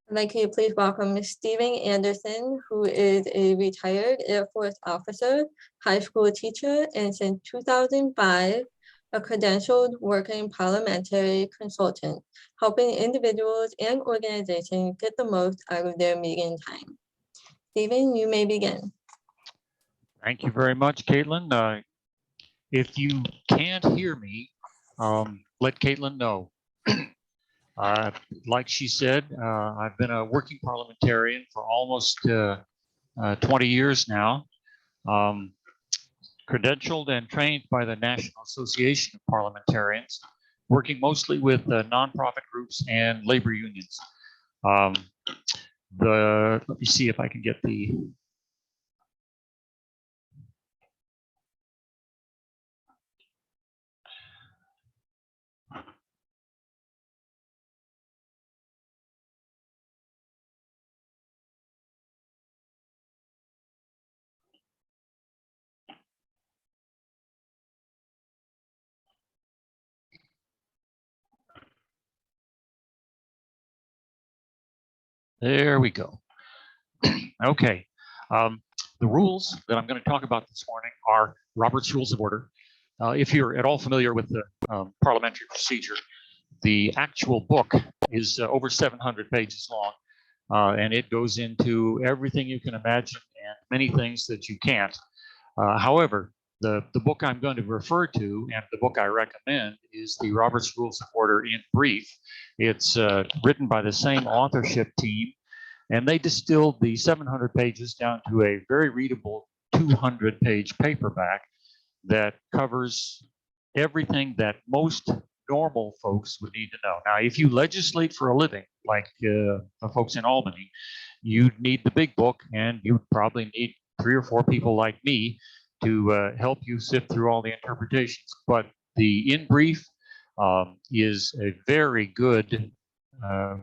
I'd like you to please welcome Stephen Anderson, who is a retired Air Force officer, high school teacher, and since 2005, a credentialed working parliamentary consultant, helping individuals and organizations get the most out of their meeting time. Stephen, you may begin. Thank you very much, Caitlin. If you can't hear me, let Caitlin know. Like she said, I've been a working parliamentarian for almost 20 years now, credentialed and trained by the National Association of Parliamentarians, working mostly with nonprofit groups and labor unions. Let me see if I can get the There we go. Okay. The rules that I'm going to talk about this morning are Robert's Rules of Order. If you're at all familiar with the parliamentary procedure, the actual book is over 700 pages long, and it goes into everything you can imagine and many things that you can't. However, the book I'm going to refer to and the book I recommend is the Robert's Rules of Order in brief. It's written by the same authorship team, and they distilled the 700 pages down to a very readable 200-page paperback that covers everything that most normal folks would need to know. Now, if you legislate for a living, like the folks in Albany, you'd need the big book, and you'd probably need 3 or 4 people like me to help you sift through all the interpretations. But the in brief is a very good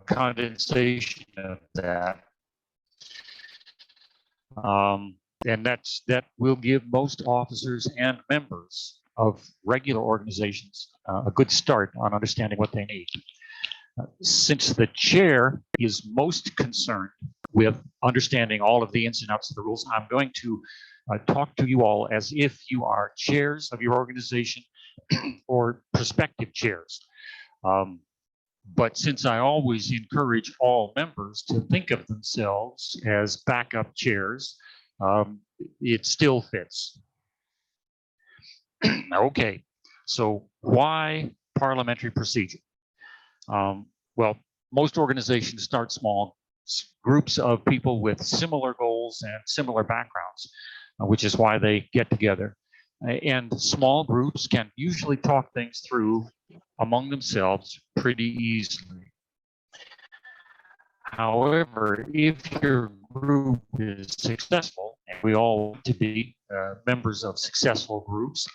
condensation of that. And that will give most officers and members of regular organizations a good start on understanding what they need. Since the chair is most concerned with understanding all of the ins and outs of the rules, I'm going to talk to you all as if you are chairs of your organization or prospective chairs. But since I always encourage all members to think of themselves as backup chairs, it still fits. Okay, so why parliamentary procedure? Well, most organizations start small, groups of people with similar goals and similar backgrounds, which is why they get together. And small groups can usually talk things through among themselves pretty easily. However, if your group is successful, and we all want to be members of successful groups,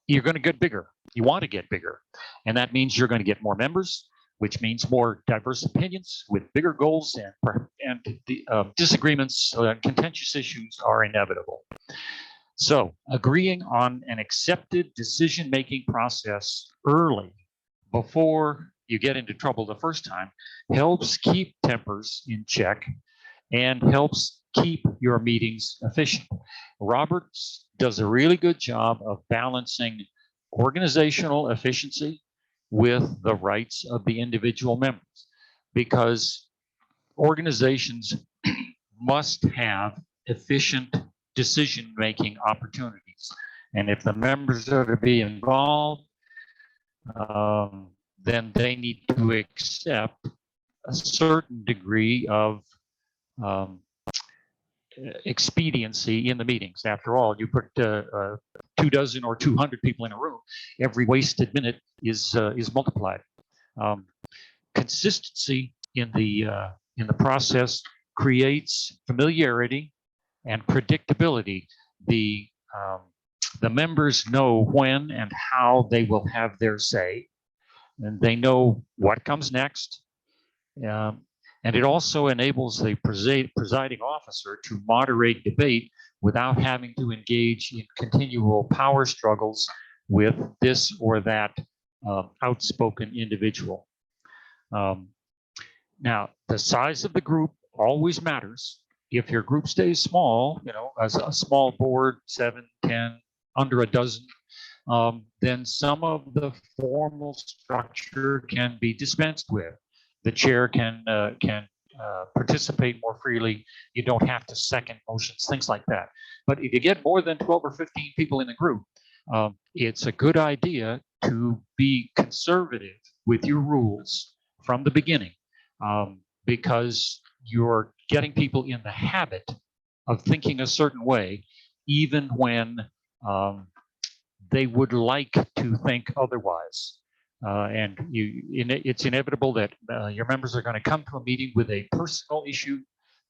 you're going to get bigger. You want to get bigger. And that means you're going to get more members, which means more diverse opinions with bigger goals, and the disagreements, contentious issues are inevitable. So agreeing on an accepted decision-making process early, before you get into trouble the first time, helps keep tempers in check and helps keep your meetings efficient. Roberts does a really good job of balancing organizational efficiency with the rights of the individual members, because organizations must have efficient decision-making opportunities. And if the members are to be involved, then they need to accept a certain degree of expediency in the meetings. After all, you put 24 or 200 people in a room, every wasted minute is multiplied. Consistency in the process creates familiarity and predictability. The members know when and how they will have their say, and they know what comes next. And it also enables the presiding officer to moderate debate without having to engage in continual power struggles with this or that outspoken individual. Now, the size of the group always matters. If your group stays small, as a small board, 7, 10, under a dozen, then some of the formal structure can be dispensed with. The chair can participate more freely. You don't have to second motions, things like that. But if you get more than 12 or 15 people in the group, it's a good idea to be conservative with your rules from the beginning, because you're getting people in the habit of thinking a certain way, even when they would like to think otherwise. It's inevitable that your members are going to come to a meeting with a personal issue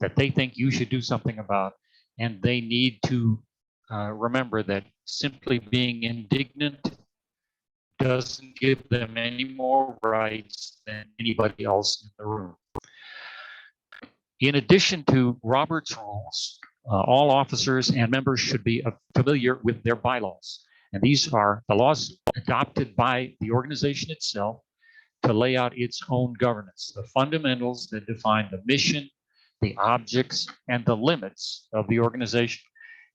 that they think you should do something about, and they need to remember that simply being indignant doesn't give them any more rights than anybody else in the room. In addition to Robert's rules, all officers and members should be familiar with their bylaws. And these are the laws adopted by the organization itself to lay out its own governance, the fundamentals that define the mission, the objects, and the limits of the organization.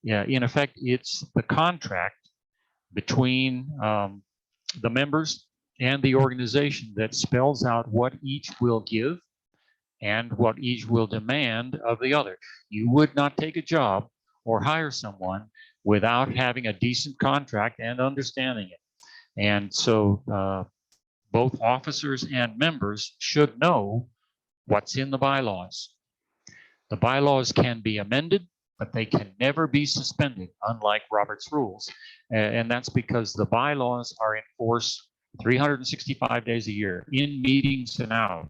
Yeah, in effect, it's the contract between the members and the organization that spells out what each will give and what each will demand of the other. You would not take a job or hire someone without having a decent contract and understanding it. And so both officers and members should know what's in the bylaws. The bylaws can be amended, but they can never be suspended, unlike Robert's rules. And that's because the bylaws are in force 365 days a year, in meetings and out,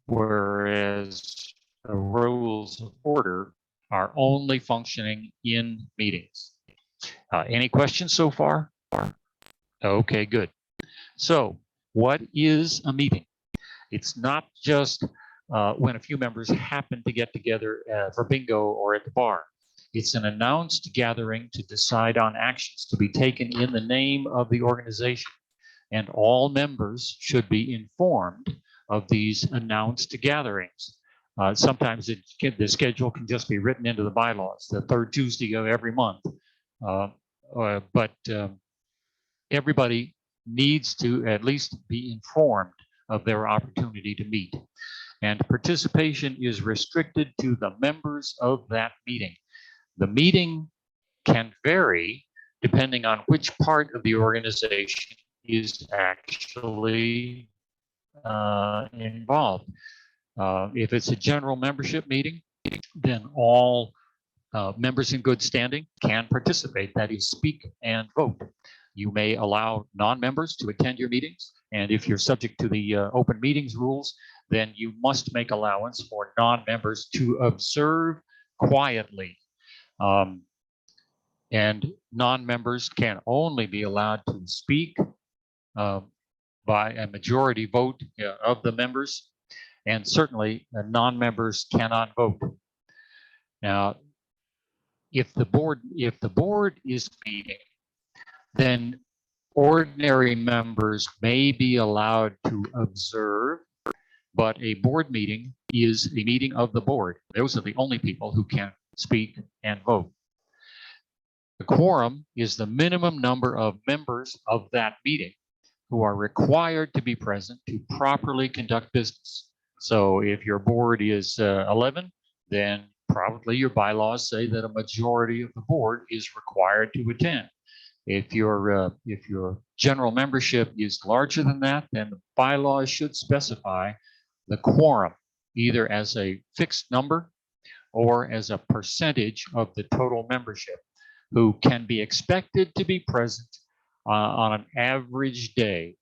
whereas the rules of order are only functioning in meetings. Any questions so far? Okay, good. So what is a meeting? It's not just when a few members happen to get together for bingo or at the bar. It's an announced gathering to decide on actions to be taken in the name of the organization. And all members should be informed of these announced gatherings. Sometimes the schedule can just be written into the bylaws, the third Tuesday of every month. But everybody needs to at least be informed of their opportunity to meet. And participation is restricted to the members of that meeting. The meeting can vary depending on which part of the organization is actually involved. If it's a general membership meeting, then all members in good standing can participate, that is, speak and vote. You may allow non-members to attend your meetings, and if you're subject to the open meetings rules, then you must make allowance for non-members to observe quietly. And non-members can only be allowed to speak by a majority vote of the members, and certainly non-members cannot vote. Now, if the board is meeting, then ordinary members may be allowed to observe, but a board meeting is a meeting of the board. Those are the only people who can speak and vote. The quorum is the minimum number of members of that meeting who are required to be present to properly conduct business. So if your board is 11, then probably your bylaws say that a majority of the board is required to attend. If your general membership is larger than that, then the bylaws should specify the quorum either as a fixed number or as a percentage of the total membership who can be expected to be present on an average day.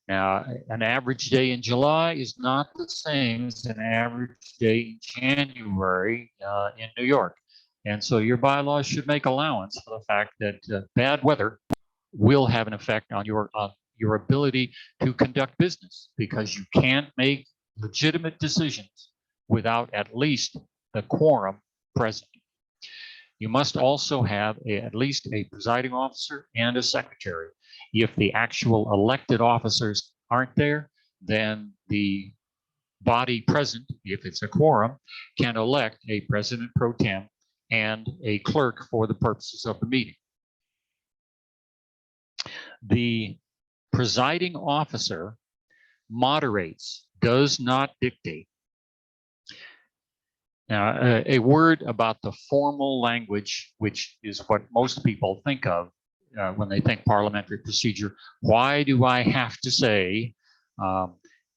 Now, an average day in July is not the same as an average day in January in New York. And so your bylaws should make allowance for the fact that bad weather will have an effect on your ability to conduct business, because you can't make legitimate decisions without at least the quorum present. You must also have at least a presiding officer and a secretary. If the actual elected officers aren't there, then the body present, if it's a quorum, can elect a president pro tem and a clerk for the purposes of the meeting. The presiding officer moderates, does not dictate. Now, a word about the formal language, which is what most people think of when they think parliamentary procedure. Why do I have to say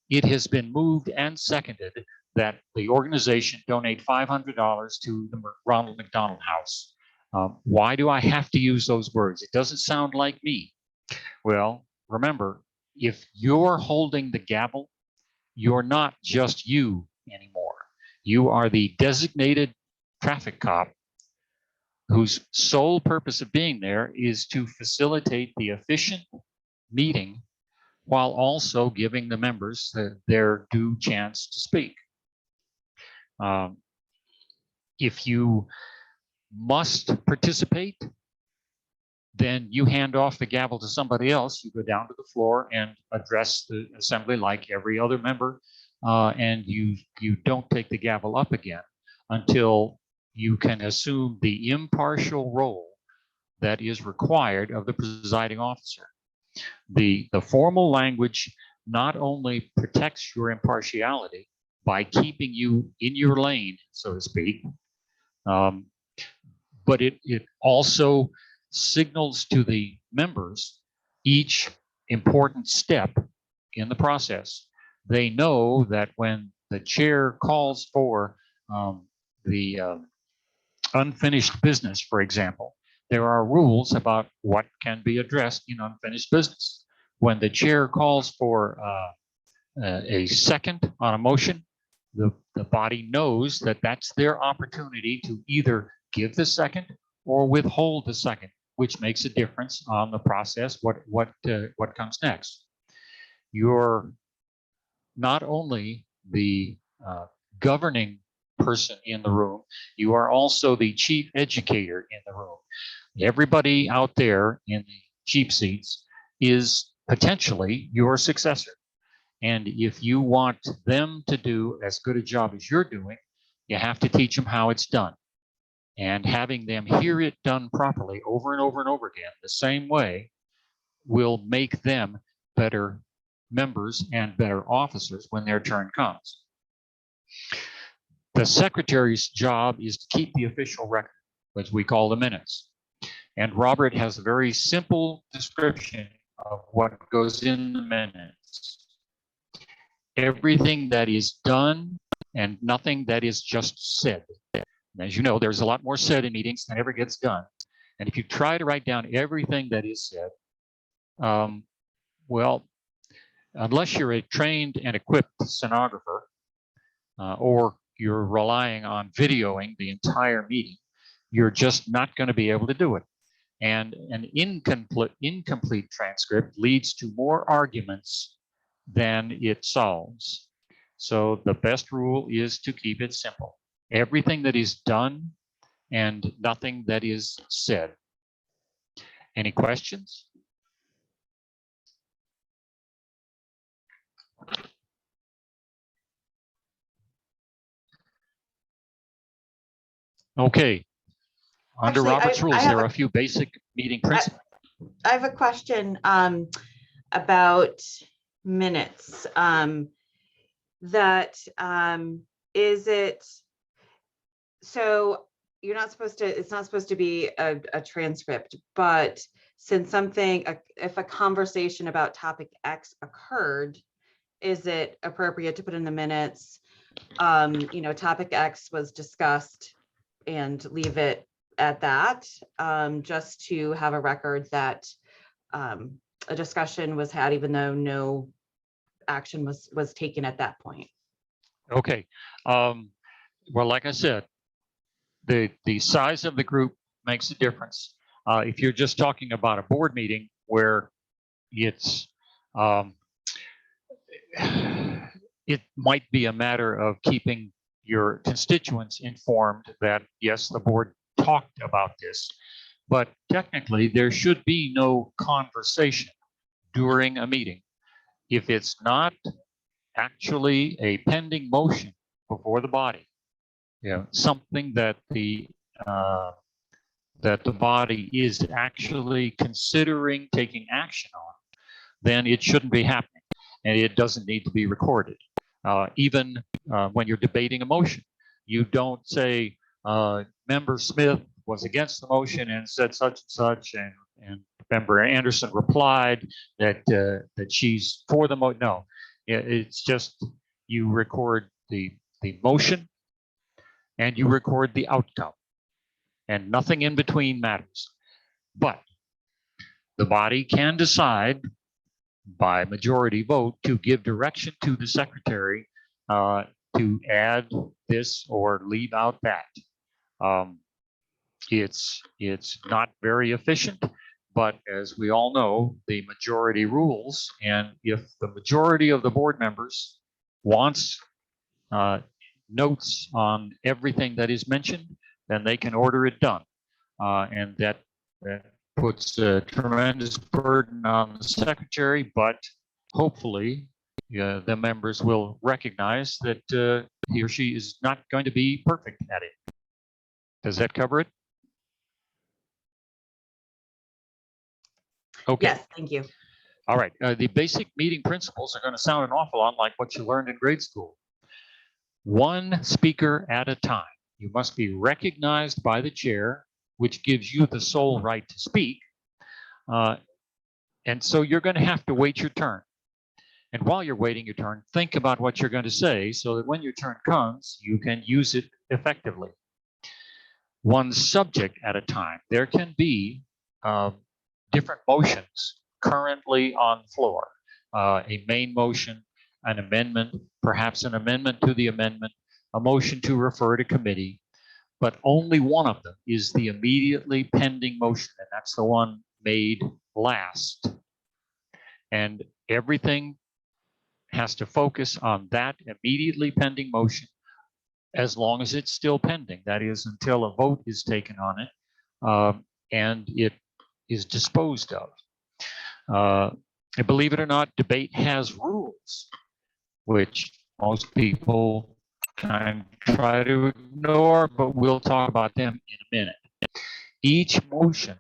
it has been moved and seconded that the organization donate $500 to the Ronald McDonald House? Why do I have to use those words? It doesn't sound like me. Well, remember, if you're holding the gavel, you're not just you anymore. You are the designated traffic cop whose sole purpose of being there is to facilitate the efficient meeting while also giving the members their due chance to speak. If you must participate, then you hand off the gavel to somebody else. You go down to the floor and address the assembly like every other member, and you don't take the gavel up again until you can assume the impartial role that is required of the presiding officer. The formal language not only protects your impartiality by keeping you in your lane, so to speak, but it also signals to the members each important step in the process. They know that when the chair calls for the unfinished business, for example, there are rules about what can be addressed in unfinished business. When the chair calls for a second on a motion, the body knows that that's their opportunity to either give the second or withhold the second, which makes a difference on the process, what comes next. You're not only the governing person in the room, you are also the chief educator in the room. Everybody out there in the cheap seats is potentially your successor. And if you want them to do as good a job as you're doing, you have to teach them how it's done. And having them hear it done properly over and over and over again, the same way, will make them better members and better officers when their turn comes. The secretary's job is to keep the official record, which we call the minutes. And Robert has a very simple description of what goes in the minutes. Everything that is done and nothing that is just said. And as you know, there's a lot more said in meetings than ever gets done. And if you try to write down everything that is said, well, unless you're a trained and equipped stenographer, or you're relying on videoing the entire meeting, you're just not going to be able to do it. And an incomplete transcript leads to more arguments than it solves. So the best rule is to keep it simple. Everything that is done and nothing that is said. Any questions? Okay. Under Actually, Robert's I rules, have there are a few basic meeting principles. I have a question about minutes. Is it, so you're not supposed to, it's not supposed to be a transcript, but since if a conversation about topic X occurred, is it appropriate to put in the minutes, topic X was discussed and leave it at that, just to have a record that a discussion was had, even though no action was taken at that point? Okay. Well, like I said, the size of the group makes a difference. If you're just talking about a board meeting where it's it might be a matter of keeping your constituents informed that yes, the board talked about this, but technically there should be no conversation during a meeting. If it's not actually a pending motion before the body, something that the body is actually considering taking action on, then it shouldn't be happening, and it doesn't need to be recorded. Even when you're debating a motion, you don't say, Member Smith was against the motion and said such and such, and Member Anderson replied that that she's for the motion. No, it's just you record the motion and you record the outcome, and nothing in between matters. But the body can decide by majority vote to give direction to the secretary to add this or leave out that. It's not very efficient, but as we all know, the majority rules, and if the majority of the board members wants notes on everything that is mentioned, then they can order it done, and that puts a tremendous burden on the secretary, but hopefully the members will recognize that he or she is not going to be perfect at it. Does that cover it? Okay. Yes, thank you. All right. The basic meeting principles are going to sound an awful lot like what you learned in grade school. One speaker at a time. You must be recognized by the chair, which gives you the sole right to speak. And so you're going to have to wait your turn. And while you're waiting your turn, think about what you're going to say so that when your turn comes, you can use it effectively. One subject at a time. There can be different motions currently on the floor. A main motion, an amendment, perhaps an amendment to the amendment, a motion to refer to committee, but only one of them is the immediately pending motion, and that's the one made last. And everything has to focus on that immediately pending motion as long as it's still pending. That is, until a vote is taken on it and it is disposed of. And believe it or not, debate has rules, which most people kind of try to ignore, but we'll talk about them in a minute. Each motion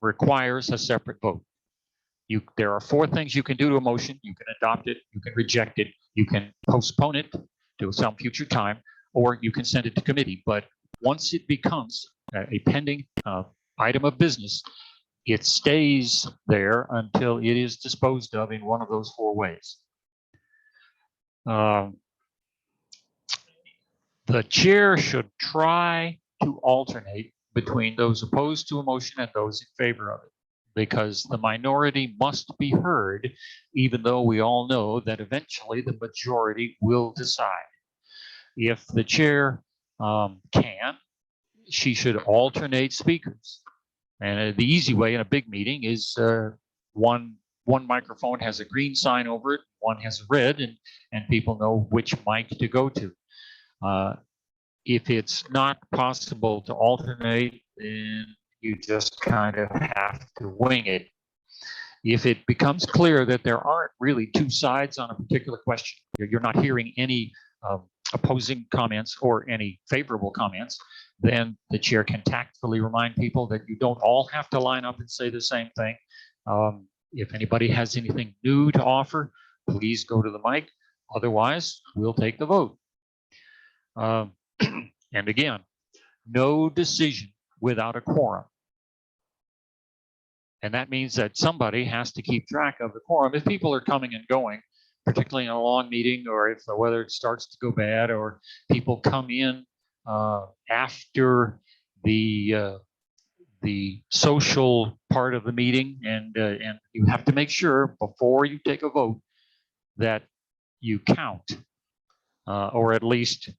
requires a separate vote. There are 4 things you can do to a motion. You can adopt it, you can reject it, you can postpone it to some future time, or you can send it to committee. But once it becomes a pending item of business, it stays there until it is disposed of in one of those 4 ways. The chair should try to alternate between those opposed to a motion and those in favor of it, because the minority must be heard, even though we all know that eventually the majority will decide. If the chair can, she should alternate speakers. And the easy way in a big meeting is one microphone has a green sign over it, one has a red, and people know which mic to go to. If it's not possible to alternate, then you just kind of have to wing it. If it becomes clear that there aren't really 2 sides on a particular question, you're not hearing any opposing comments or any favorable comments, then the chair can tactfully remind people that you don't all have to line up and say the same thing. If anybody has anything new to offer, please go to the mic. Otherwise, we'll take the vote. And again, no decision without a quorum. And that means that somebody has to keep track of the quorum. If people are coming and going, particularly in a long meeting, or if the weather starts to go bad, or people come in after the social part of the meeting, and you have to make sure before you take a vote that you count, or at least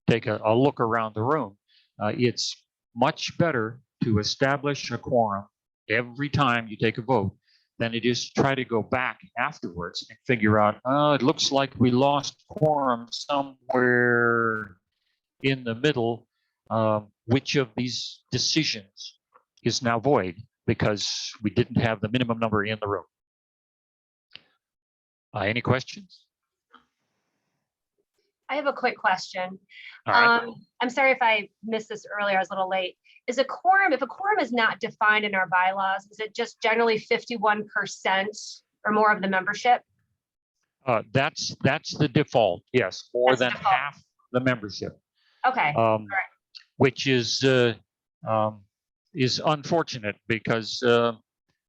take a look around the room. It's much better to establish a quorum every time you take a vote than it is to try to go back afterwards and figure out, it looks like we lost quorum somewhere in the middle. Which of these decisions is now void because we didn't have the minimum number in the room? Any questions? I have a quick question. All right. I'm sorry if I missed this earlier, I was a little late. Is a quorum, if a quorum is not defined in our bylaws, is it just generally 51% or more of the membership? That's the default. Yes, more That's the than default. half the membership. Okay, Which is unfortunate because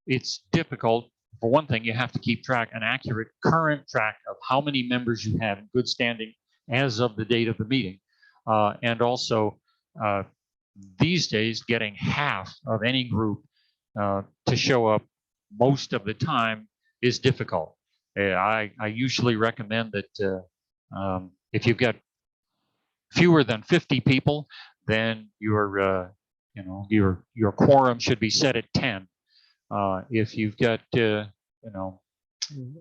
it's difficult. For one thing, you have to keep an accurate current track of how many members you have in good standing as of the date of the meeting. And also, these days, getting half of any group to show up most of the time is difficult. I usually recommend that if you get fewer than 50 people, then your quorum should be set at 10. If you've got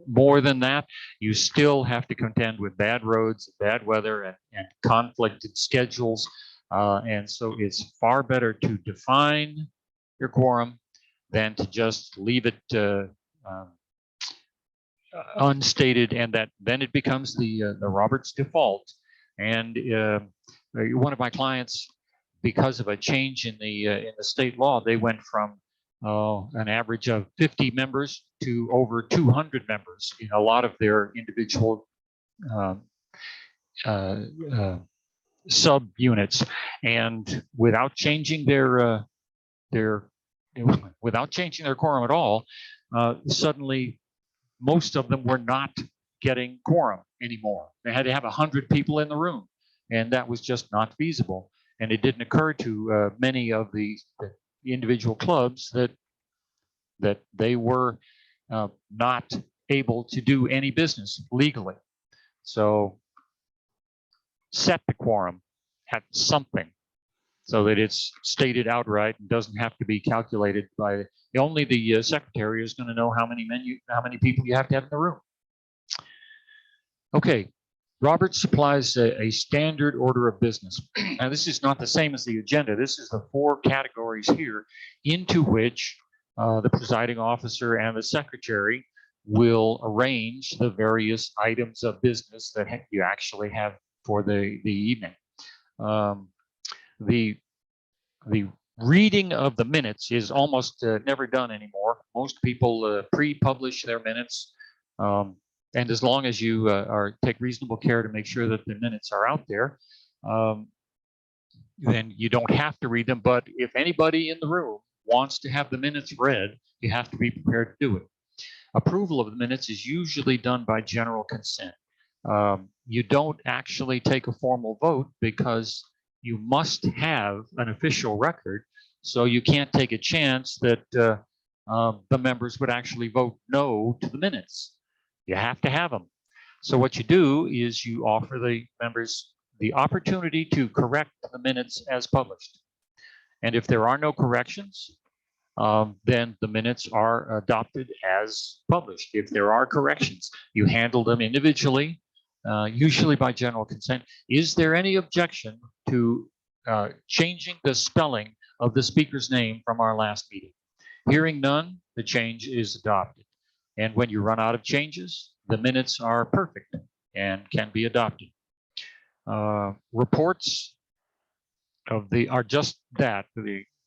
more than that, you still have to contend with bad roads, bad weather, and conflicted schedules. And so it's far better to define your quorum than to just leave it unstated, and that then it becomes the Roberts default. And one of my clients, because of a change in the state law, they went from an average of 50 members to over 200 members in a lot of their individual sub units, and without changing their quorum at all, suddenly most of them were not getting quorum anymore. They had to have 100 people in the room, and that was just not feasible. And it didn't occur to many of the individual clubs that they were not able to do any business legally. So set the quorum at something so that it's stated outright and doesn't have to be calculated by only the secretary is going to know how many people you have to have in the room. Okay, Roberts supplies a standard order of business. Now, this is not the same as the agenda. This is the 4 categories here into which the presiding officer and the secretary will arrange the various items of business that you actually have for the evening. The reading of the minutes is almost never done anymore. Most people pre-publish their minutes. And as long as you take reasonable care to make sure that the minutes are out there, then you don't have to read them. But if anybody in the room wants to have the minutes read, you have to be prepared to do it. Approval of the minutes is usually done by general consent. You don't actually take a formal vote because you must have an official record, so you can't take a chance that the members would actually vote no to the minutes. You have to have them. So what you do is you offer the members the opportunity to correct the minutes as published. And if there are no corrections, then the minutes are adopted as published. If there are corrections, you handle them individually, usually by general consent. Is there any objection to changing the spelling of the speaker's name from our last meeting? Hearing none, the change is adopted. And when you run out of changes, the minutes are perfect and can be adopted. Reports are just that,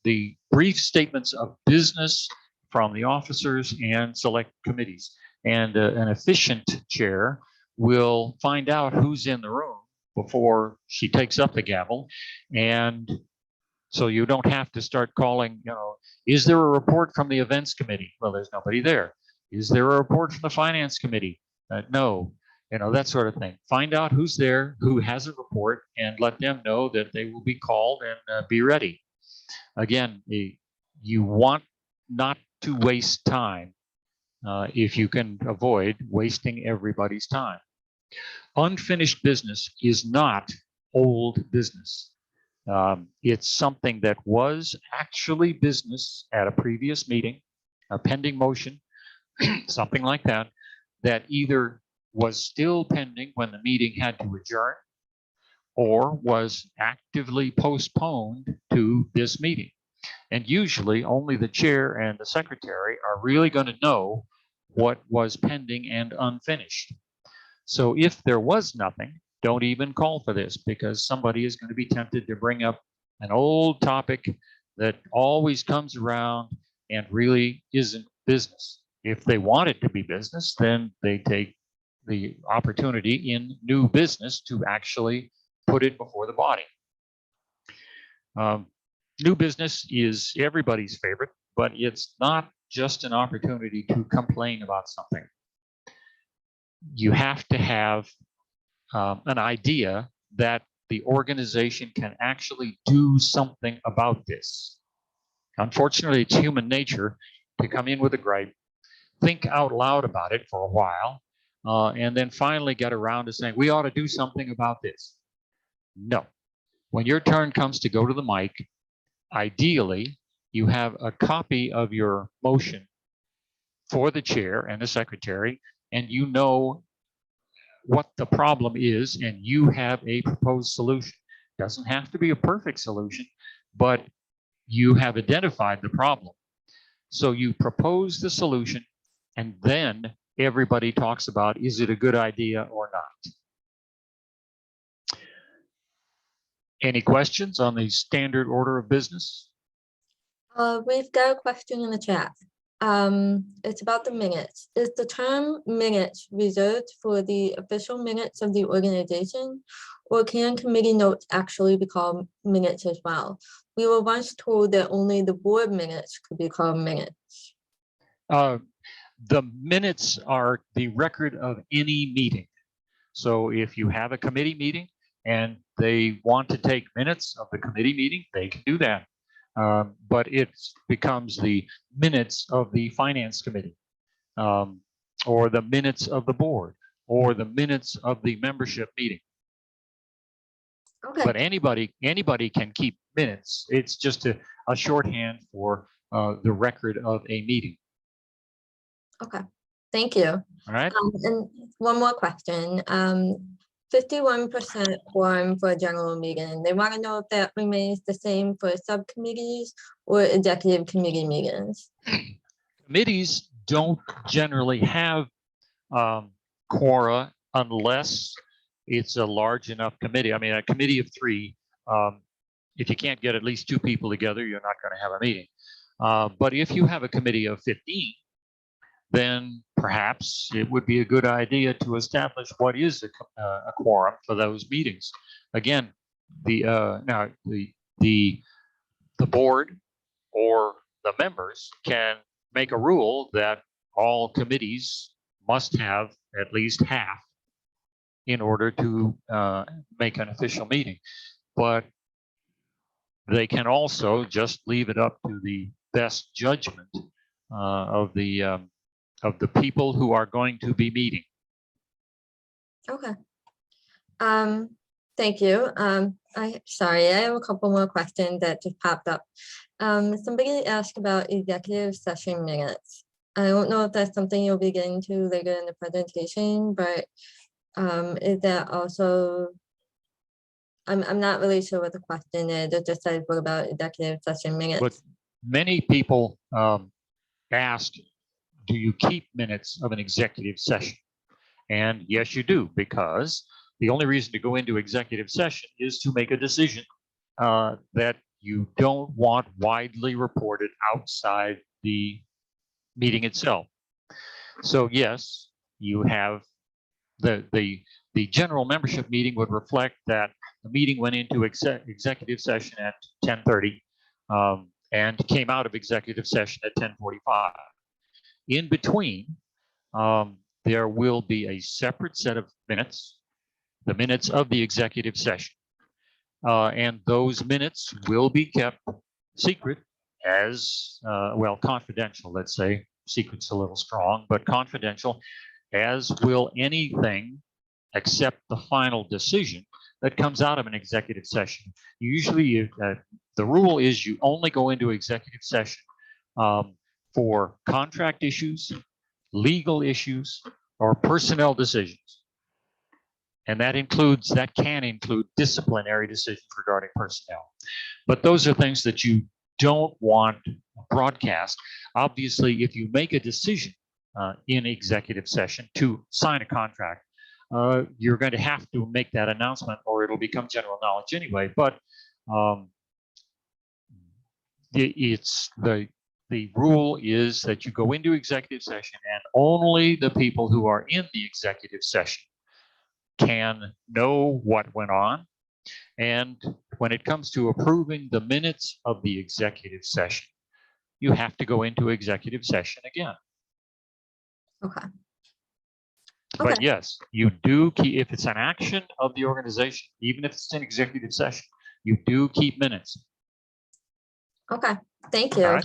the brief statements of business from the officers and select committees. And an efficient chair will find out who's in the room before she takes up the gavel. And so you don't have to start calling, is there a report from the events committee? Well, there's nobody there. Is there a report from the finance committee? No, that sort of thing. Find out who's there, who has a report, and let them know that they will be called and be ready. Again, you want not to waste time if you can avoid wasting everybody's time. Unfinished business is not old business. It's something that was actually business at a previous meeting, a pending motion, something like that, that either was still pending when the meeting had to adjourn or was actively postponed to this meeting. And usually only the chair and the secretary are really going to know what was pending and unfinished. So if there was nothing, don't even call for this, because somebody is going to be tempted to bring up an old topic that always comes around and really isn't business. If they want it to be business, then they take the opportunity in new business to actually put it before the body. New business is everybody's favorite, but it's not just an opportunity to complain about something. You have to have an idea that the organization can actually do something about this. Unfortunately, it's human nature to come in with a gripe, think out loud about it for a while, and then finally get around to saying, we ought to do something about this. No. When your turn comes to go to the mic, ideally, you have a copy of your motion for the chair and the secretary, and you know what the problem is, and you have a proposed solution. Doesn't have to be a perfect solution, but you have identified the problem. So you propose the solution, and then everybody talks about, is it a good idea or not? Any questions on the standard order of business? We've got a question in the chat. It's about the minutes. Is the term minutes reserved for the official minutes of the organization, or can committee notes actually be called minutes as well? We were once told that only the board minutes could be called minutes. The minutes are the record of any meeting. So if you have a committee meeting and they want to take minutes of the committee meeting, they can do that. But it becomes the minutes of the finance committee, or the minutes of the board, or the minutes of the membership meeting. Okay. But anybody can keep minutes. It's just a shorthand for the record of a meeting. Okay, thank you. All right. And one more question. 51% quorum for a general meeting. They want to know if that remains the same for subcommittees or executive committee meetings. Committees don't generally have quora unless it's a large enough committee. I mean, a committee of 3, if you can't get at least 2 people together, you're not going to have a meeting. But if you have a committee of 15, then perhaps it would be a good idea to establish what is a quorum for those meetings. Again, the board or the members can make a rule that all committees must have at least half in order to make an official meeting. But they can also just leave it up to the best judgment of the people who are going to be meeting. Okay. Thank you. Sorry, I have a couple more questions that just popped up. Somebody asked about executive session minutes. I don't know if that's something you'll be getting to later in the presentation, but is that also, I'm not really sure what the question is. It just says, what about executive session minutes? But many people asked, do you keep minutes of an executive session? And yes, you do, because the only reason to go into executive session is to make a decision that you don't want widely reported outside the meeting itself. So yes, you have the general membership meeting would reflect that the meeting went into executive session at 10:30 and came out of executive session at 10:45. In between, there will be a separate set of minutes, the minutes of the executive session. And those minutes will be kept secret as, well, confidential, let's say. Secret's a little strong, but confidential, as will anything except the final decision that comes out of an executive session. Usually, the rule is you only go into executive session for contract issues, legal issues, or personnel decisions. And that can include disciplinary decisions regarding personnel. But those are things that you don't want broadcast. Obviously, if you make a decision in executive session to sign a contract, you're going to have to make that announcement or it'll become general knowledge anyway. But it's the rule is that you go into executive session and only the people who are in the executive session can know what went on. And when it comes to approving the minutes of the executive session, you have to go into executive session again. Okay. But Okay. yes, you do keep, if it's an action of the organization, even if it's an executive session, you do keep minutes. Okay. Thank you. All right.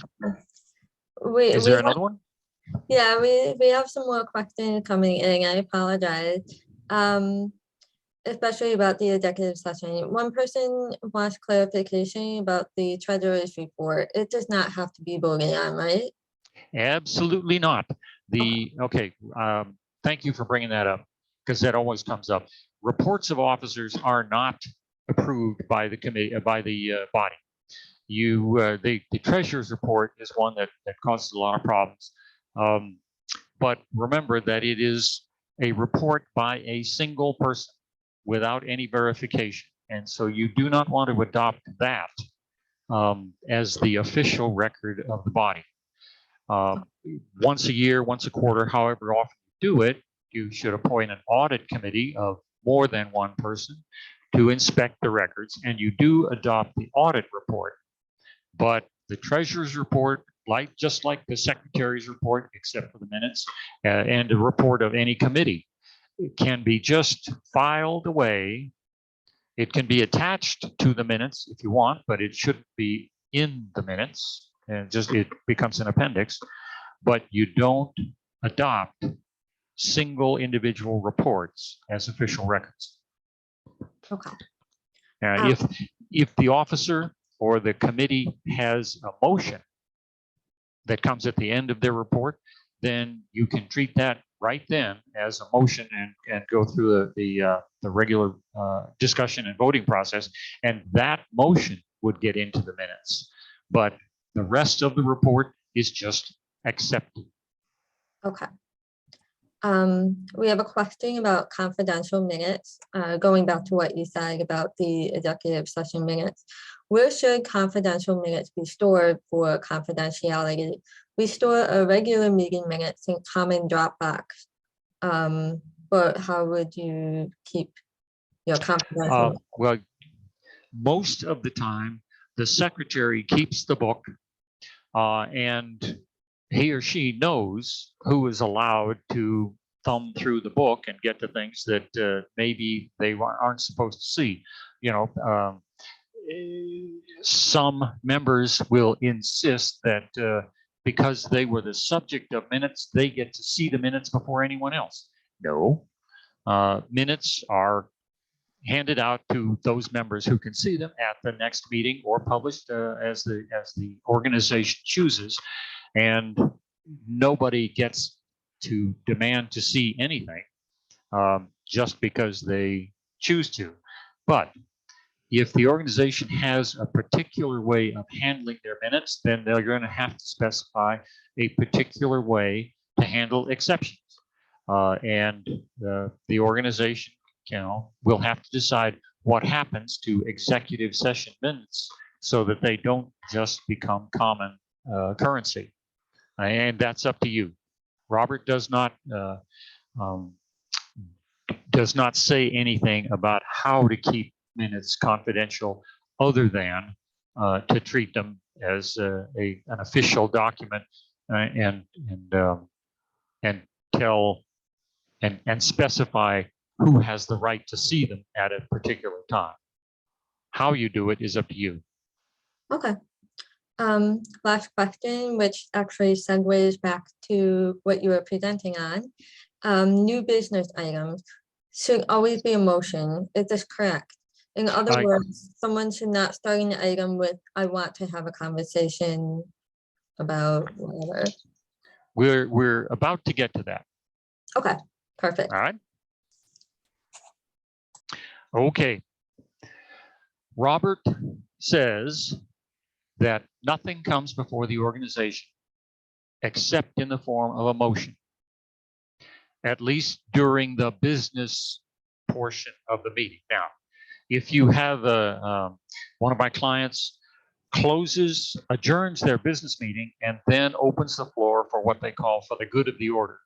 Is We there have, another one? yeah, we have some more questions coming in. I apologize. Especially about the executive session. One person wants clarification about the treasurer's report. It does not have to be voted on, right? Absolutely not. Okay. Thank you for bringing that up because that always comes up. Reports of officers are not approved by the committee, by the body. The treasurer's report is one that causes a lot of problems. But remember that it is a report by a single person without any verification. And so you do not want to adopt that as the official record of the body. Once a year, once a quarter, however often you do it, you should appoint an audit committee of more than one person to inspect the records, and you do adopt the audit report. But the treasurer's report, just like the secretary's report, except for the minutes, and a report of any committee, it can be just filed away. It can be attached to the minutes if you want, but it shouldn't be in the minutes, and it becomes an appendix. But you don't adopt single individual reports as official records. Okay. If the officer or the committee has a motion that comes at the end of their report, then you can treat that right then as a motion and go through the regular discussion and voting process, and that motion would get into the minutes. But the rest of the report is just accepted. Okay. We have a question about confidential minutes, going back to what you said about the executive session minutes. Where should confidential minutes be stored for confidentiality? We store a regular meeting minutes in common Dropbox, but how would you keep your confidential? Well, most of the time, the secretary keeps the book and he or she knows who is allowed to thumb through the book and get to things that maybe they aren't supposed to see. You know, some members will insist that because they were the subject of minutes, they get to see the minutes before anyone else. No, minutes are handed out to those members who can see them at the next meeting or published as the organization chooses. And nobody gets to demand to see anything just because they choose to. But if the organization has a particular way of handling their minutes, then they're going to have to specify a particular way to handle exceptions. And the organization, will have to decide what happens to executive session minutes so that they don't just become common currency. And that's up to you. Robert does not say anything about how to keep minutes confidential other than to treat them as an official document and tell and specify who has the right to see them at a particular time. How you do it is up to you. Okay. Last question, which actually segues back to what you were presenting on. New business items should always be a motion. Is this correct? In other words, someone should not start an item with, I want to have a conversation about whatever. We're about to get to that. Okay, perfect. All right. Okay. Robert says that nothing comes before the organization except in the form of a motion. at least during the business portion of the meeting. Now, if you have one of my clients adjourns their business meeting and then opens the floor for what they call for the good of the order.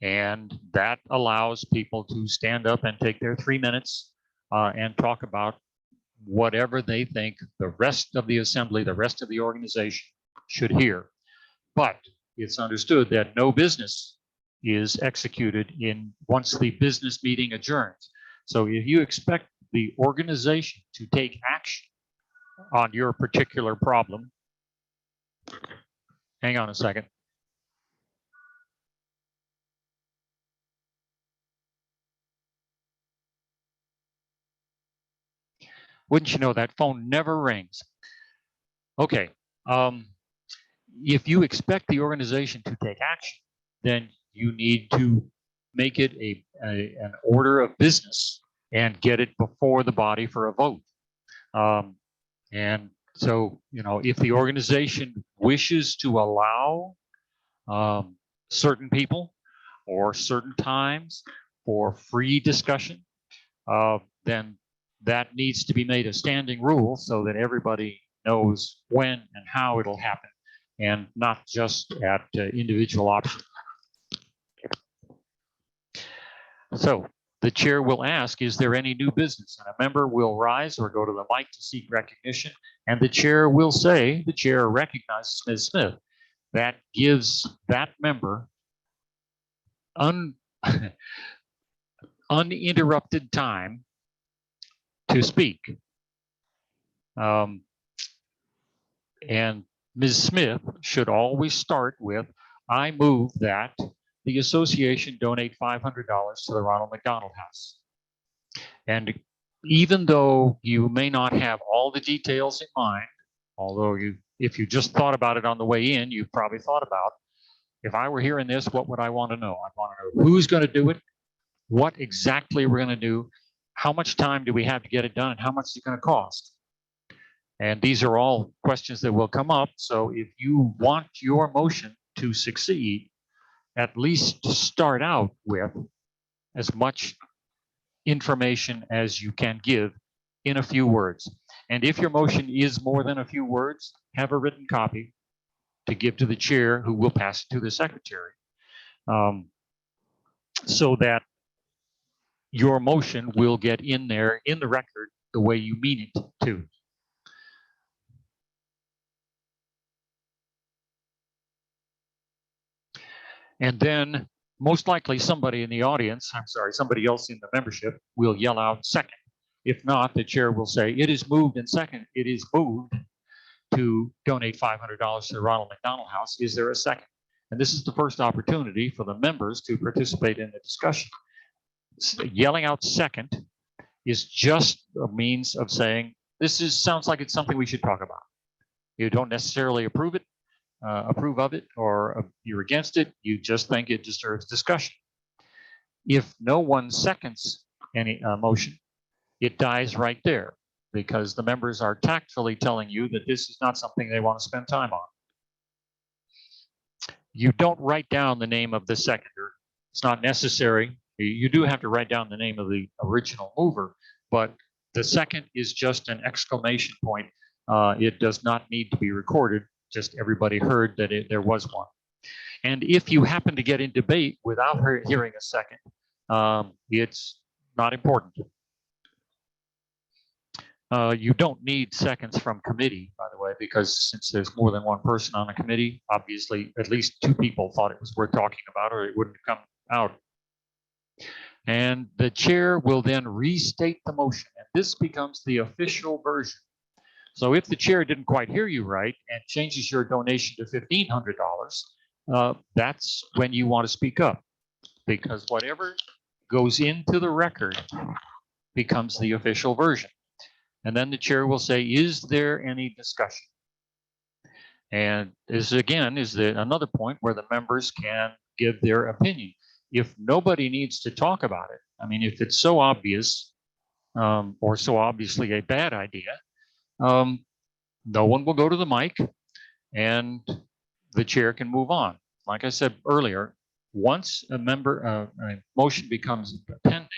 And that allows people to stand up and take their 3 minutes and talk about whatever they think the rest of the assembly, the rest of the organization should hear. But it's understood that no business is executed once the business meeting adjourns. So if you expect the organization to take action on your particular problem, hang on a second. Wouldn't you know, that phone never rings. Okay. If you expect the organization to take action, then you need to make it an order of business and get it before the body for a vote. And so, if the organization wishes to allow certain people or certain times for free discussion, then that needs to be made a standing rule so that everybody knows when and how it'll happen, and not just at individual option. So the chair will ask, is there any new business? And a member will rise or go to the mic to seek recognition, and the chair will say, the chair recognizes Ms. Smith. That gives that member uninterrupted time to speak. And Ms. Smith should always start with, I move that the association donate $500 to the Ronald McDonald House. And even though you may not have all the details in mind, although if you just thought about it on the way in, you've probably thought about, if I were hearing this, what would I want to know? I want to know who's going to do it, what exactly we're going to do, how much time do we have to get it done, and how much is it going to cost? And these are all questions that will come up. So if you want your motion to succeed, at least start out with as much information as you can give in a few words. And if your motion is more than a few words, have a written copy to give to the chair, who will pass it to the secretary, so that your motion will get in there in the record the way you mean it to. And then most likely somebody in the audience, somebody else in the membership will yell out second. If not, the chair will say, it is moved and second. It is moved to donate $500 to the Ronald McDonald House. Is there a second? And this is the first opportunity for the members to participate in the discussion. Yelling out second is just a means of saying, sounds like it's something we should talk about. You don't necessarily approve of it, or you're against it. You just think it deserves discussion. If no one seconds any motion, it dies right there, because the members are tactfully telling you that this is not something they want to spend time on. You don't write down the name of the seconder. It's not necessary. You do have to write down the name of the original mover, but the second is just an exclamation point. It does not need to be recorded. Just everybody heard that there was one. And if you happen to get in debate without hearing a second, it's not important. You don't need seconds from committee, by the way, because since there's more than one person on a committee, obviously at least two people thought it was worth talking about, or it wouldn't come out. And the chair will then restate the motion, and this becomes the official version. So if the chair didn't quite hear you right and changes your donation to $1,500, that's when you want to speak up, because whatever goes into the record becomes the official version. And then the chair will say, is there any discussion? And this again is another point where the members can give their opinion. If nobody needs to talk about it, I mean, if it's so obvious or so obviously a bad idea, no one will go to the mic and the chair can move on. Like I said earlier, once a motion becomes pending,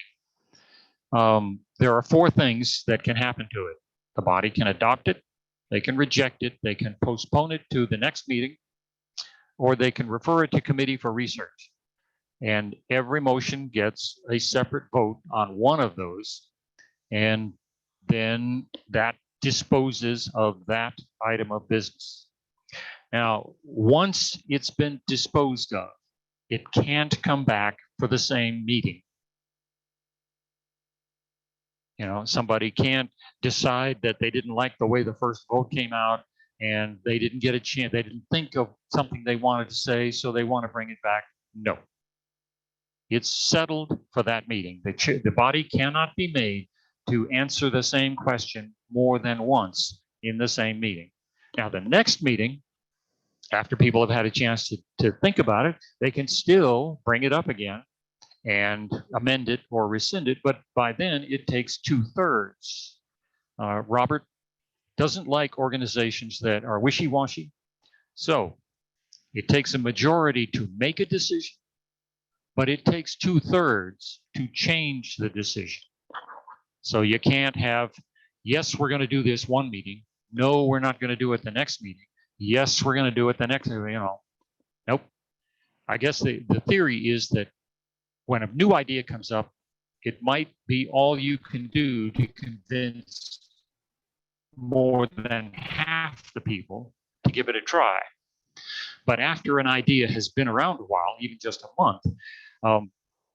there are four things that can happen to it. The body can adopt it, they can reject it, they can postpone it to the next meeting, or they can refer it to committee for research. And every motion gets a separate vote on one of those. And then that disposes of that item of business. Now, once it's been disposed of, it can't come back for the same meeting. Somebody can't decide that they didn't like the way the first vote came out and they didn't get a chance, they didn't think of something they wanted to say, so they want to bring it back. No. It's settled for that meeting. The body cannot be made to answer the same question more than once in the same meeting. Now, the next meeting, after people have had a chance to think about it, they can still bring it up again and amend it or rescind it, but by then it takes 2/3. Robert doesn't like organizations that are wishy-washy, so it takes a majority to make a decision, but it takes 2/3 to change the decision. So you can't have, yes, we're going to do this one meeting. No, we're not going to do it the next meeting. Yes, we're going to do it the next, Nope. I guess the theory is that when a new idea comes up, it might be all you can do to convince more than half the people to give it a try. But after an idea has been around a while, even just a month,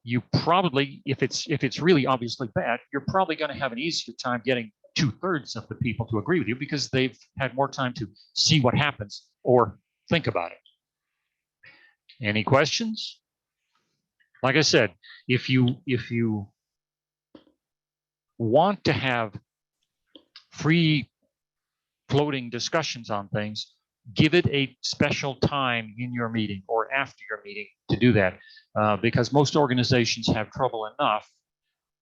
you probably, if it's really obviously bad, you're probably going to have an easier time getting 2/3 of the people to agree with you because they've had more time to see what happens or think about it. Any questions? Like I said, if you want to have free floating discussions on things, give it a special time in your meeting or after your meeting to do that, because most organizations have trouble enough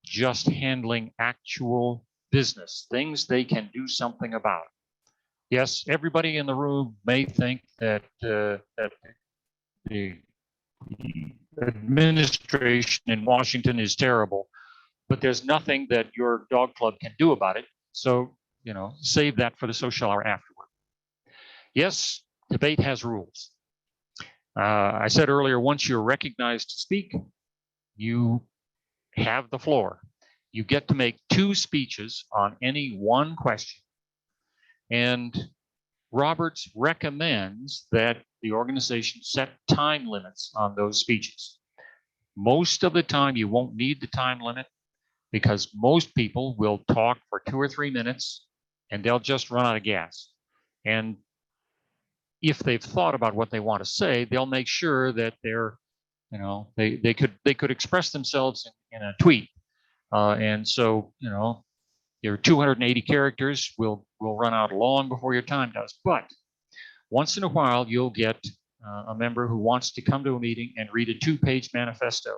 just handling actual business, things they can do something about. Yes, everybody in the room may think that the administration in Washington is terrible, but there's nothing that your dog club can do about it. So, save that for the social hour afterward. Yes, debate has rules. I said earlier, once you're recognized to speak, you have the floor. You get to make 2 speeches on any one question. And Roberts recommends that the organization set time limits on those speeches. Most of the time, you won't need the time limit because most people will talk for 2 or 3 minutes and they'll just run out of gas. And if they've thought about what they want to say, they'll make sure that they're, they could express themselves in a tweet. And so, your 280 characters will run out long before your time does. But once in a while, you'll get a member who wants to come to a meeting and read a 2-page manifesto.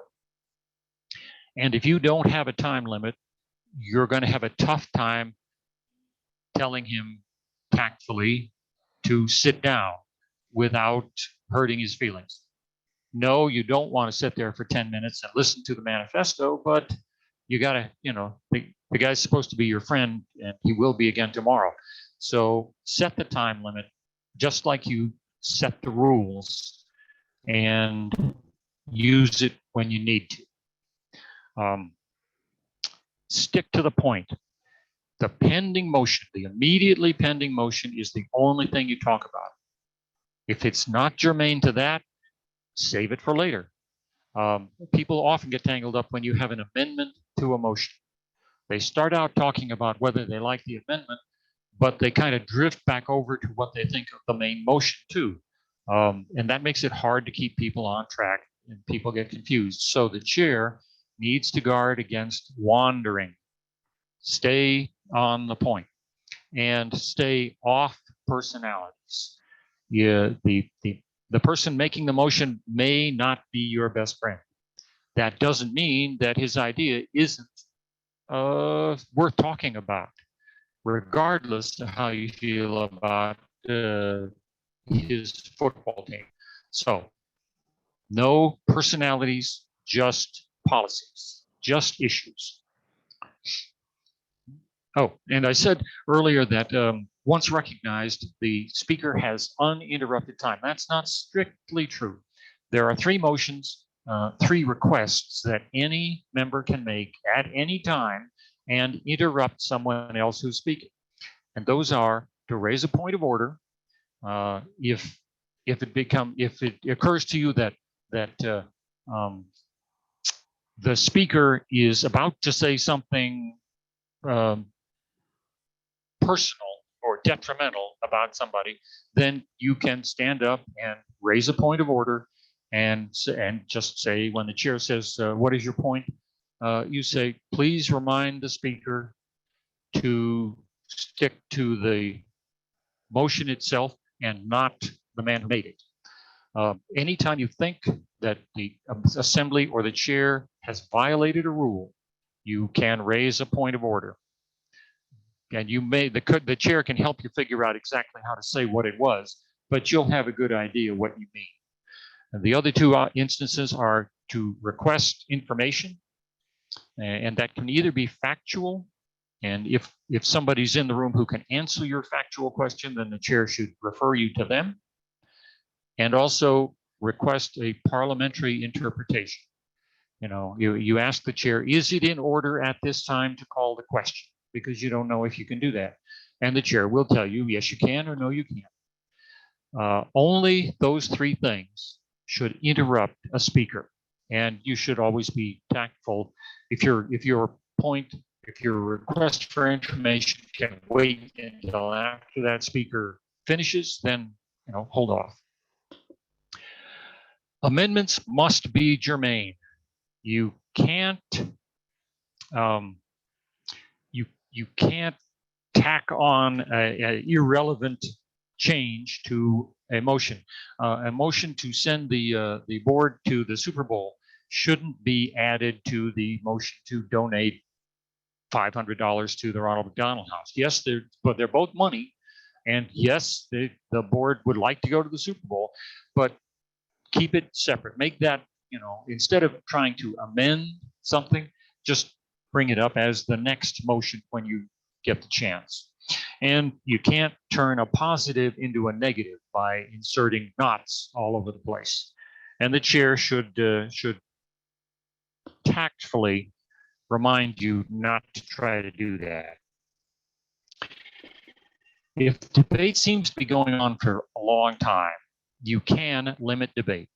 And if you don't have a time limit, you're going to have a tough time telling him tactfully to sit down without hurting his feelings. No, you don't want to sit there for 10 minutes and listen to the manifesto, but you got to, the guy's supposed to be your friend and he will be again tomorrow. So set the time limit just like you set the rules and use it when you need to. Stick to the point. The pending motion, the immediately pending motion is the only thing you talk about. If it's not germane to that, save it for later. People often get tangled up when you have an amendment to a motion. They start out talking about whether they like the amendment, but they kind of drift back over to what they think of the main motion too. And that makes it hard to keep people on track and people get confused. So the chair needs to guard against wandering. Stay on the point and stay off personalities. The person making the motion may not be your best friend. That doesn't mean that his idea isn't worth talking about, regardless of how you feel about his football team. So No personalities, just policies, just issues. Oh, and I said earlier that once recognized, the speaker has uninterrupted time. That's not strictly true. There are 3 motions, 3 requests that any member can make at any time and interrupt someone else who's speaking. And those are to raise a point of order. If it occurs to you that the speaker is about to say something personal or detrimental about somebody, then you can stand up and raise a point of order and just say, when the chair says, what is your point? You say, please remind the speaker to stick to the motion itself and not the man who made it. Anytime you think that the assembly or the chair has violated a rule, you can raise a point of order. And you may, the chair can help you figure out exactly how to say what it was, but you'll have a good idea what you mean. And the other 2 instances are to request information, and that can either be factual, and if somebody's in the room who can answer your factual question, then the chair should refer you to them, and also request a parliamentary interpretation. You know, you ask the chair, is it in order at this time to call the question? Because you don't know if you can do that. And the chair will tell you, yes, you can, or no, you can't. Only those 3 things should interrupt a speaker. And you should always be tactful. If your request for information can wait until after that speaker finishes, then, you know, hold off. Amendments must be germane. You can't you can't tack on a irrelevant change to a motion. A motion to send the board to the Super Bowl shouldn't be added to the motion to donate $500 to the Ronald McDonald House. Yes, they're both money, and yes, the board would like to go to the Super Bowl, but keep it separate. Make that, you know, instead of trying to amend something, just bring it up as the next motion when you get the chance. And you can't turn a positive into a negative by inserting nots all over the place. And the chair should tactfully remind you not to try to do that. If debate seems to be going on for a long time, you can limit debate.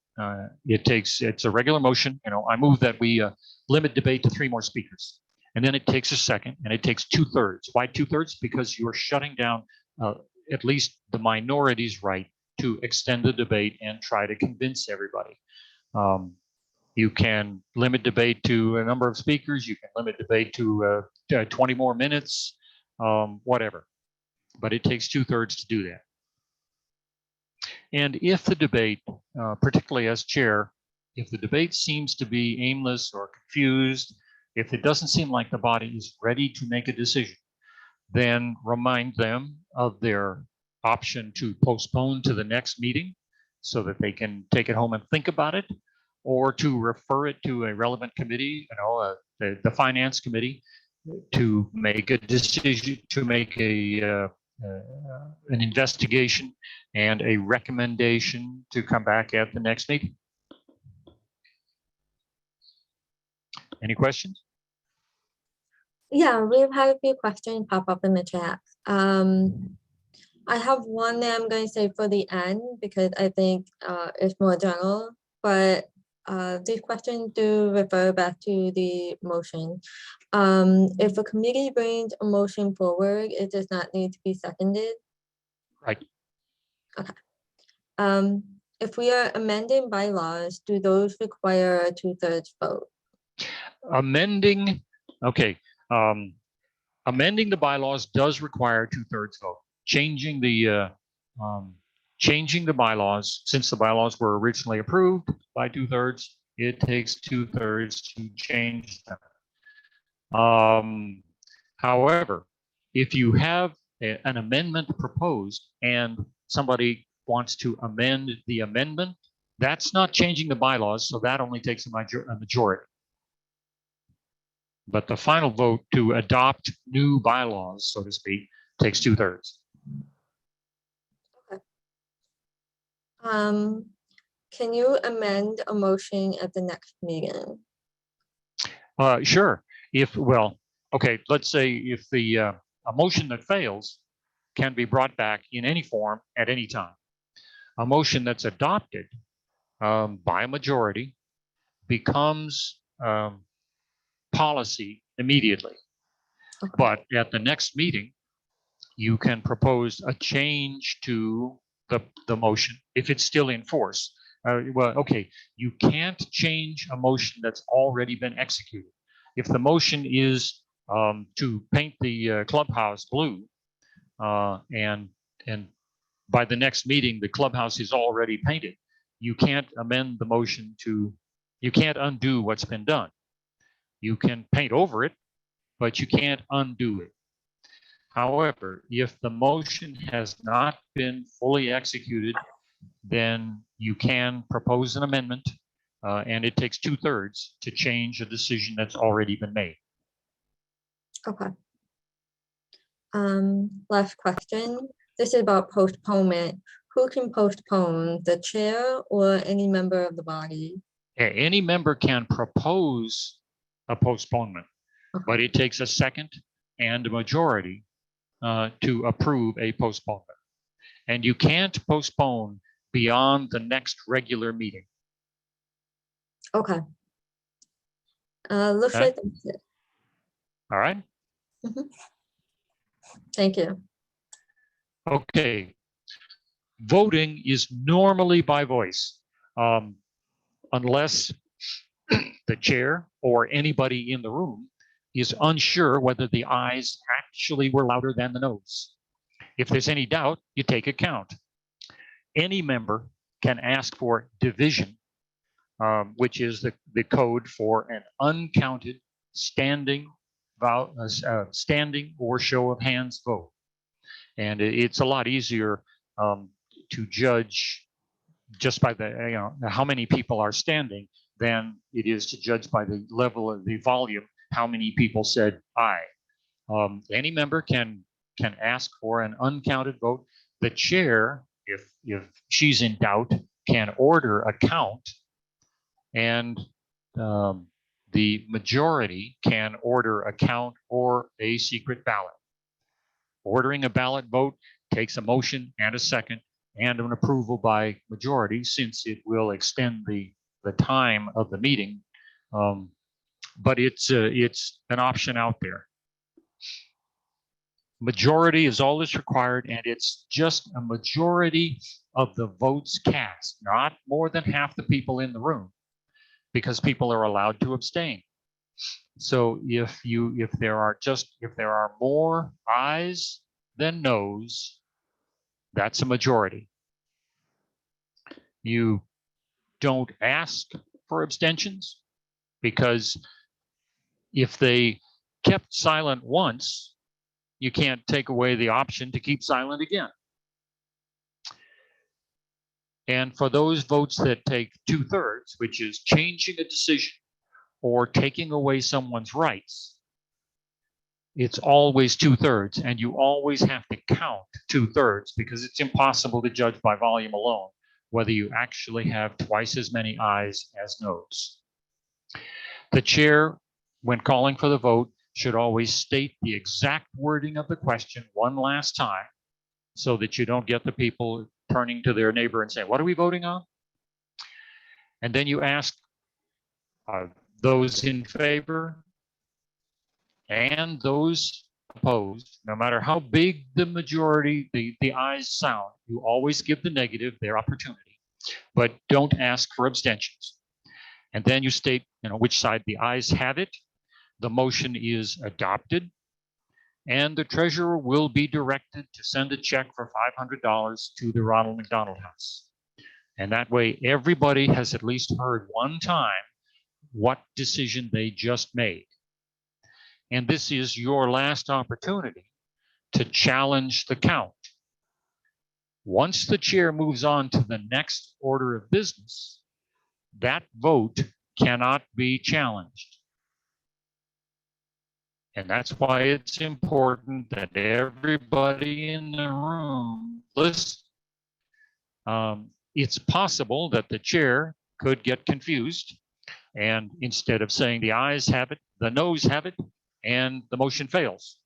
It's a regular motion. You know, I move that we limit debate to 3 more speakers. And then it takes a second, and it takes 2/3. Why 2/3? Because you're shutting down at least the minority's right to extend the debate and try to convince everybody. You can limit debate to a number of speakers. You can limit debate to 20 more minutes, whatever. But it takes 2/3 to do that. And if the debate, particularly as chair, if the debate seems to be aimless or confused, if it doesn't seem like the body is ready to make a decision, then remind them of their option to postpone to the next meeting so that they can take it home and think about it, or to refer it to a relevant committee, you know, the finance committee, to make a decision, to make an investigation and a recommendation to come back at the next meeting. Any questions? Yeah, we've had a few questions pop up in the chat. I have one that I'm going to say for the end because I think it's more general, but these questions do refer back to the motion. If a committee brings a motion forward, it does not need to be seconded. Right. Okay. If we are amending bylaws, do those require a 2/3 vote? Amending, okay. Amending the bylaws does require a 2/3 vote. Changing the bylaws, since the bylaws were originally approved by 2/3, it takes 2/3 to change them. However, if you have an amendment proposed and somebody wants to amend the amendment, That's not changing the bylaws, so that only takes a majority. But the final vote to adopt new bylaws, so to speak, takes 2/3. Can you amend a motion at the next meeting? Sure. Okay, let's say if a motion that fails can be brought back in any form at any time. A motion that's adopted by a majority becomes policy immediately. Okay. But at the next meeting, you can propose a change to the motion if it's still in force. Okay, you can't change a motion that's already been executed. If the motion is to paint the clubhouse blue, and by the next meeting the clubhouse is already painted, you can't amend the motion you can't undo what's been done. You can paint over it, but you can't undo it. However, if the motion has not been fully executed, then you can propose an amendment, and it takes 2/3 to change a decision that's already been made. Okay. Last question. This is about postponement. Who can postpone, the chair or any member of the body? Any member can propose a postponement, but it takes a second and a majority to approve a postponement. And you can't postpone beyond the next regular meeting. Okay. Looks Okay. like that's it. All right. Thank you. Okay. Voting is normally by voice, unless the chair or anybody in the room is unsure whether the ayes actually were louder than the noes. If there's any doubt, you take a count. Any member can ask for division, which is the code for an uncounted standing or show of hands vote. And it's a lot easier to judge just by the how many people are standing than it is to judge by the level of the volume, how many people said aye. Any member can ask for an uncounted vote. The chair, if she's in doubt, can order a count, and the majority can order a count or a secret ballot. Ordering a ballot vote takes a motion and a second and an approval by majority, since it will extend the time of the meeting. But it's an option out there. Majority is all that's required, and it's just a majority of the votes cast, not more than half the people in the room, because people are allowed to abstain. So if there are more ayes than noes, that's a majority. You don't ask for abstentions, because if they kept silent once, you can't take away the option to keep silent again. And for those votes that take 2/3, which is changing a decision or taking away someone's rights, it's always 2/3, and you always have to count 2/3, because it's impossible to judge by volume alone whether you actually have twice as many ayes as noes. The chair, when calling for the vote, should always state the exact wording of the question one last time, so that you don't get the people turning to their neighbor and saying, "What are we voting on?" And then you ask those in favor and those opposed, no matter how big the majority, the ayes sound, you always give the negative their opportunity, but don't ask for abstentions. And then you state, which side the ayes have it. The motion is adopted, and the treasurer will be directed to send a check for $500 to the Ronald McDonald House. And that way, everybody has at least heard one time what decision they just made. And this is your last opportunity to challenge the count. Once the chair moves on to the next order of business, that vote cannot be challenged. And that's why it's important that everybody in the room listen. It's possible that the chair could get confused, and instead of saying the ayes have it, the noes have it, and the motion fails.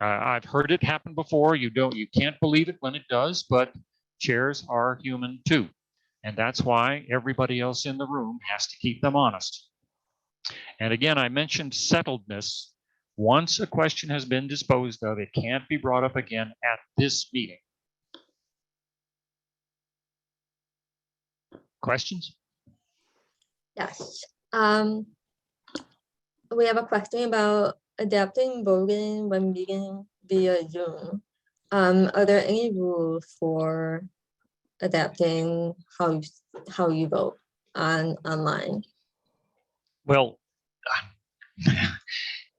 I've heard it happen before. You can't believe it when it does, but chairs are human too. And that's why everybody else in the room has to keep them honest. And again, I mentioned settledness. Once a question has been disposed of, it can't be brought up again at this meeting. Questions? Yes. We have a question about adapting voting when meeting via Zoom. Are there any rules for adapting how you vote online? Well,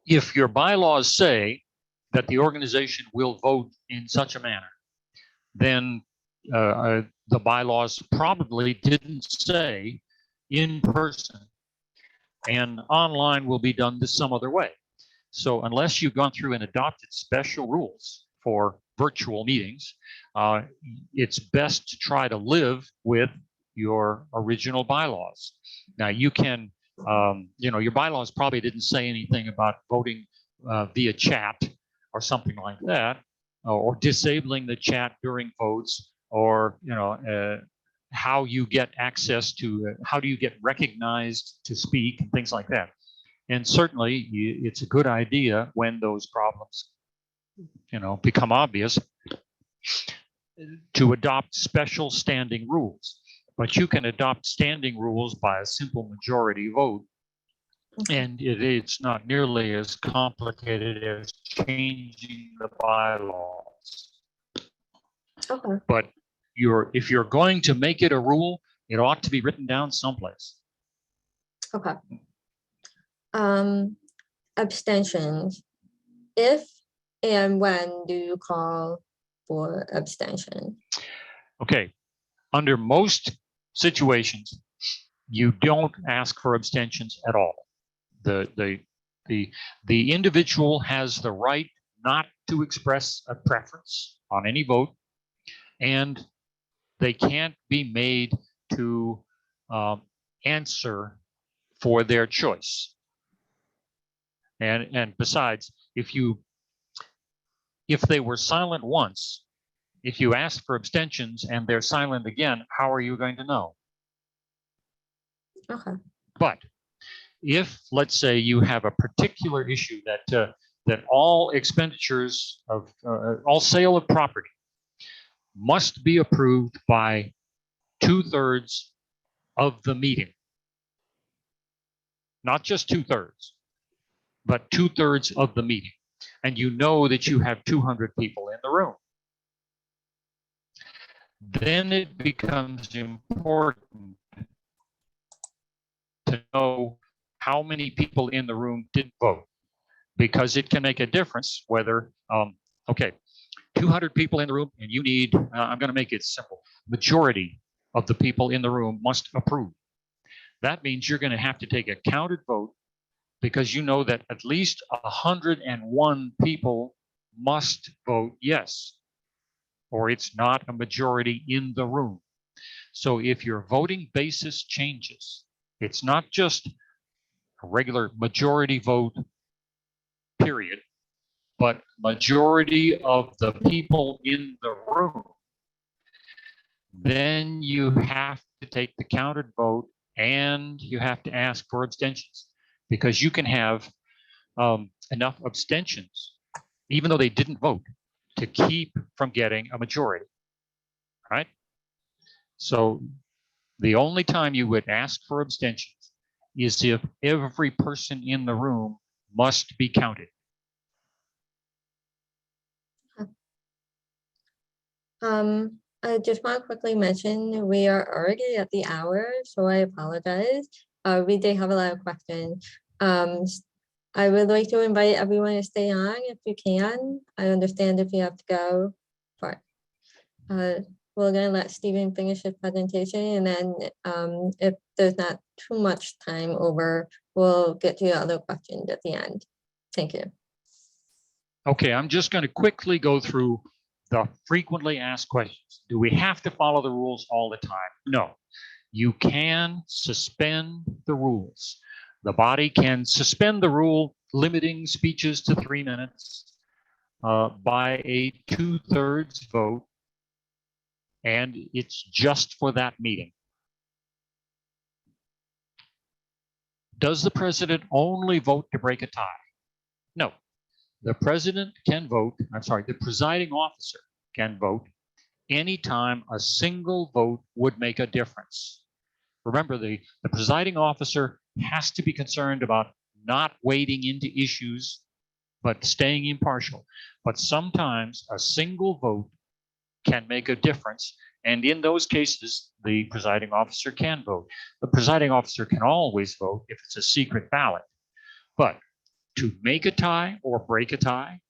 if your bylaws say that the organization will vote in such a manner, then the bylaws probably didn't say in person, and online will be done this some other way. So unless you've gone through and adopted special rules for virtual meetings, it's best to try to live with your original bylaws. Now you can, your bylaws probably didn't say anything about voting via chat or something like that, or disabling the chat during votes, or how you get access to, how do you get recognized to speak, and things like that. And certainly it's a good idea when those problems, become obvious, to adopt special standing rules. But you can adopt standing rules by a simple majority vote. And it's not nearly as complicated as changing the bylaws. Okay. But if you're going to make it a rule, it ought to be written down someplace. Okay. Abstentions. If and when do you call for abstention? Okay. Under most situations, you don't ask for abstentions at all. The individual has the right not to express a preference on any vote, and they can't be made to answer for their choice. And besides, if they were silent once, if you ask for abstentions and they're silent again, how are you going to know? Okay. But if, let's say, you have a particular issue that all expenditures of all sale of property must be approved by 2/3 of the meeting, not just 2/3, but 2/3 of the meeting, and you know that you have 200 people in the room, then it becomes important to know how many people in the room did vote, because it can make a difference whether, okay, 200 people in the room, and you need, I'm going to make it simple, majority of the people in the room must approve. That means you're going to have to take a counted vote, because you know that at least 101 people must vote yes, or it's not a majority in the room. So if your voting basis changes, it's not just a regular majority vote, period, but majority of the people in the room, then you have to take the counted vote and you have to ask for abstentions, because you can have enough abstentions, even though they didn't vote, to keep from getting a majority, right? So the only time you would ask for abstentions is if every person in the room must be counted. I just want to quickly mention we are already at the hour, so I apologize. We did have a lot of questions. I would like to invite everyone to stay on if you can. I understand if you have to go. But we're gonna let Stephen finish his presentation, and then if there's not too much time over, we'll get to the other questions at the end. Thank you. Okay, I'm just going to quickly go through the frequently asked questions. Do we have to follow the rules all the time? No. You can suspend the rules. The body can suspend the rule limiting speeches to 3 minutes by a 2/3 vote, and it's just for that meeting. Does the president only vote to break a tie? No. The president can vote, I'm sorry, the presiding officer can vote anytime a single vote would make a difference. Remember, the presiding officer has to be concerned about not wading into issues, but staying impartial. But sometimes a single vote can make a difference. And in those cases, the presiding officer can vote. The presiding officer can always vote if it's a secret ballot. But to make a tie or break a tie,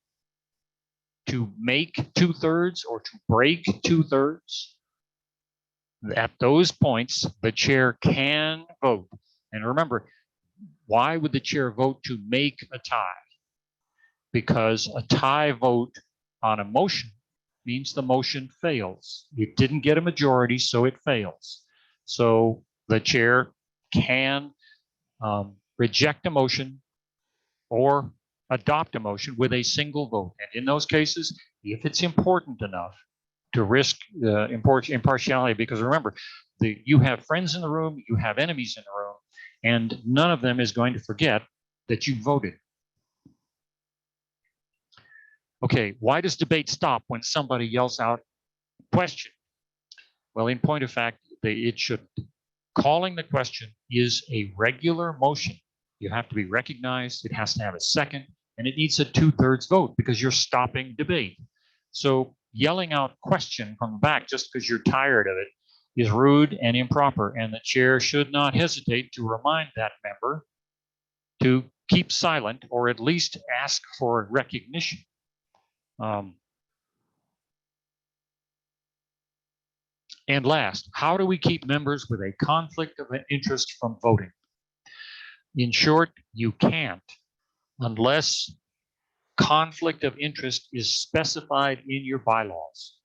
to make 2/3 or to break 2/3, at those points, the chair can vote. And remember, why would the chair vote to make a tie? Because a tie vote on a motion means the motion fails. It didn't get a majority, so it fails. So the chair can reject a motion or adopt a motion with a single vote. And in those cases, if it's important enough to risk impartiality, because remember, you have friends in the room, you have enemies in the room, and none of them is going to forget that you voted. Okay, why does debate stop when somebody yells out, question? Well, in point of fact, it shouldn't. Calling the question is a regular motion. You have to be recognized, it has to have a second, and it needs a 2/3 vote because you're stopping debate. So yelling out question from the back just because you're tired of it is rude and improper, and the chair should not hesitate to remind that member to keep silent or at least ask for recognition. And last, how do we keep members with a conflict of interest from voting? In short, you can't unless conflict of interest is specified in your bylaws.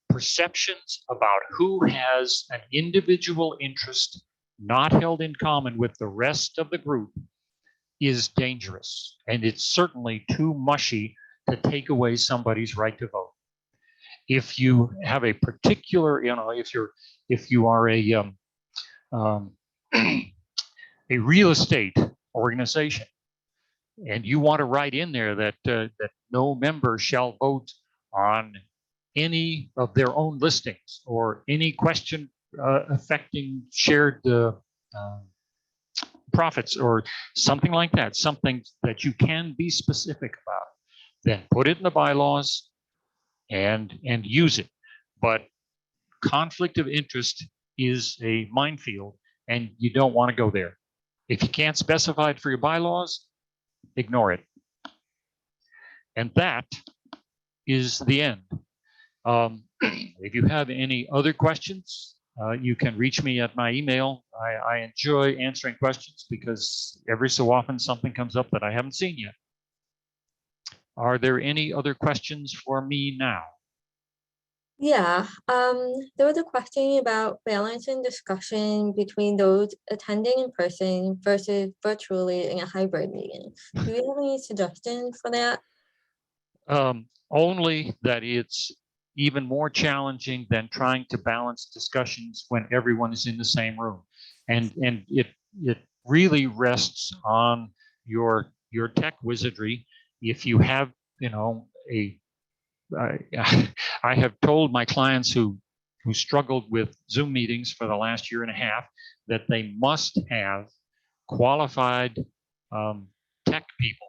Perceptions about who has an individual interest not held in common with the rest of the group is dangerous, and it's certainly too mushy to take away somebody's right to vote. If you have a particular, if you are a a real estate organization, and you want to write in there that that no member shall vote on any of their own listings or any question affecting shared profits or something like that, something that you can be specific about, then put it in the bylaws and use it. But conflict of interest is a minefield, and you don't want to go there. If you can't specify it for your bylaws, ignore it. And that is the end. If you have any other questions, you can reach me at my email. I enjoy answering questions because every so often something comes up that I haven't seen yet. Are there any other questions for me now? Yeah, there was a question about balancing discussion between those attending in person versus virtually in a hybrid meeting. Do you have any suggestions for that? Only that it's even more challenging than trying to balance discussions when everyone is in the same room. And it really rests on your tech wizardry. If you have, I have told my clients who struggled with Zoom meetings for the last year and a half that they must have qualified tech people